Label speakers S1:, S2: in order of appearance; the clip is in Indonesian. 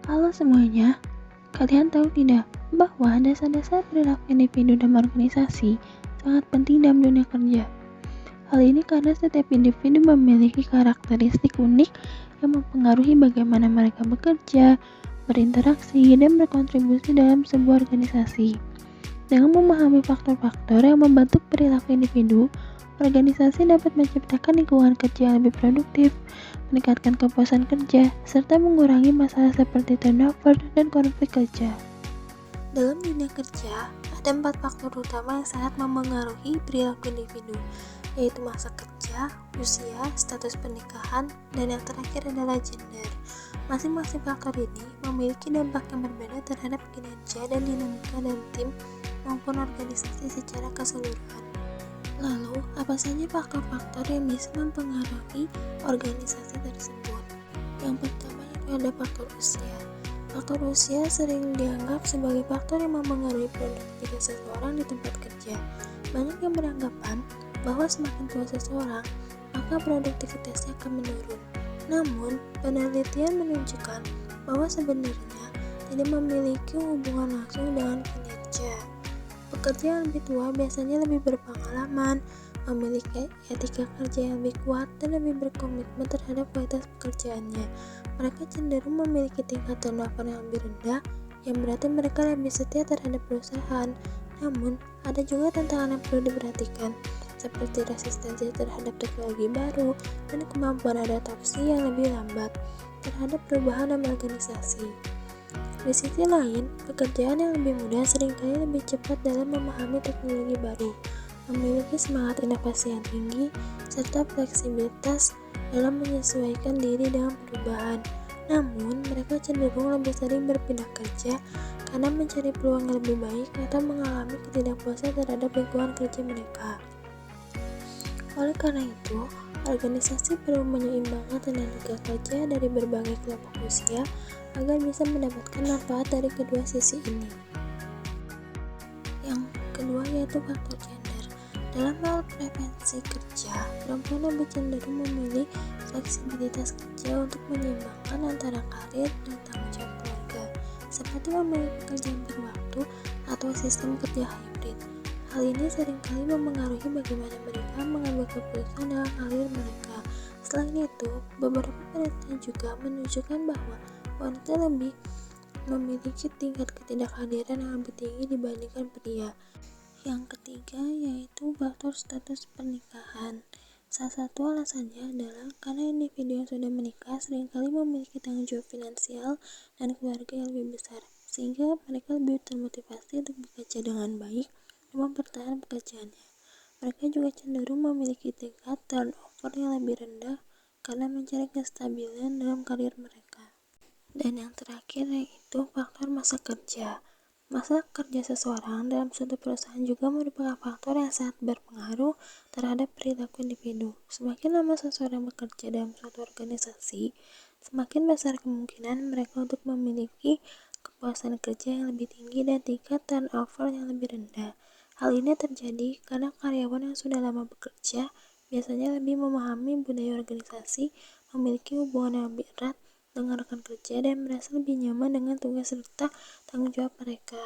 S1: Halo semuanya, kalian tahu tidak bahwa dasar-dasar perilaku individu dan organisasi sangat penting dalam dunia kerja? Hal ini karena setiap individu memiliki karakteristik unik yang mempengaruhi bagaimana mereka bekerja, berinteraksi, dan berkontribusi dalam sebuah organisasi. Dengan memahami faktor-faktor yang membentuk perilaku individu, organisasi dapat menciptakan lingkungan kerja yang lebih produktif, meningkatkan kepuasan kerja, serta mengurangi masalah seperti turnover dan konflik kerja.
S2: Dalam dunia kerja, ada 4 faktor utama yang sangat memengaruhi perilaku individu, yaitu masa kerja, usia, status pernikahan, dan yang terakhir adalah gender. Masing-masing faktor ini memiliki dampak yang berbeda terhadap kinerja dan dinamika dan tim maupun organisasi secara keseluruhan. Lalu, apa saja faktor-faktor yang bisa mempengaruhi organisasi tersebut? Yang pertama itu ada faktor usia. Faktor usia sering dianggap sebagai faktor yang mempengaruhi produktivitas seseorang di tempat kerja. Banyak yang beranggapan bahwa semakin tua seseorang, maka produktivitasnya akan menurun. Namun, penelitian menunjukkan bahwa sebenarnya tidak memiliki hubungan langsung dengan kinerja. Pekerja yang lebih tua biasanya lebih berpengalaman, memiliki etika kerja yang lebih kuat, dan lebih berkomitmen terhadap kualitas pekerjaannya. Mereka cenderung memiliki tingkat turnover yang lebih rendah, yang berarti mereka lebih setia terhadap perusahaan. Namun, ada juga tantangan yang perlu diperhatikan, seperti resistensi terhadap teknologi baru dan kemampuan adaptasi yang lebih lambat terhadap perubahan dalam organisasi. Di sisi lain, pekerjaan yang lebih muda seringkali lebih cepat dalam memahami teknologi baru, memiliki semangat inovasi yang tinggi, serta fleksibilitas dalam menyesuaikan diri dengan perubahan. Namun, mereka cenderung lebih sering berpindah kerja karena mencari peluang yang lebih baik atau mengalami ketidakpuasan terhadap lingkungan kerja mereka. Oleh karena itu, organisasi perlu menyeimbangkan tenaga kerja dari berbagai kelompok usia agar bisa mendapatkan manfaat dari kedua sisi ini. Yang kedua yaitu faktor gender. Dalam hal preferensi kerja, perempuan lebih cenderung memilih fleksibilitas kerja untuk menyeimbangkan antara karir dan tanggung jawab keluarga, seperti memilih pekerjaan berwaktu atau sistem kerja hybrid. Hal ini seringkali memengaruhi bagaimana mereka mengambil keputusan dalam karir mereka. Selain itu, beberapa penelitian juga menunjukkan bahwa wanita lebih memiliki tingkat ketidakhadiran yang lebih tinggi dibandingkan pria. Yang ketiga yaitu faktor status pernikahan. Salah satu alasannya adalah karena individu yang sudah menikah seringkali memiliki tanggung jawab finansial dan keluarga yang lebih besar, sehingga mereka lebih termotivasi untuk bekerja dengan baik dan mempertahankan pekerjaannya. Mereka juga cenderung memiliki tingkat turnover yang lebih rendah karena mencari kestabilan dalam karir mereka. Dan yang terakhir yaitu faktor masa kerja. Masa kerja seseorang dalam suatu perusahaan juga merupakan faktor yang sangat berpengaruh terhadap perilaku individu. Semakin lama seseorang bekerja dalam suatu organisasi, semakin besar kemungkinan mereka untuk memiliki kepuasan kerja yang lebih tinggi dan tingkat turnover yang lebih rendah. Hal ini terjadi karena karyawan yang sudah lama bekerja biasanya lebih memahami budaya organisasi, memiliki hubungan yang lebih erat dengan rekan kerja, dan merasa lebih nyaman dengan tugas serta tanggung jawab mereka.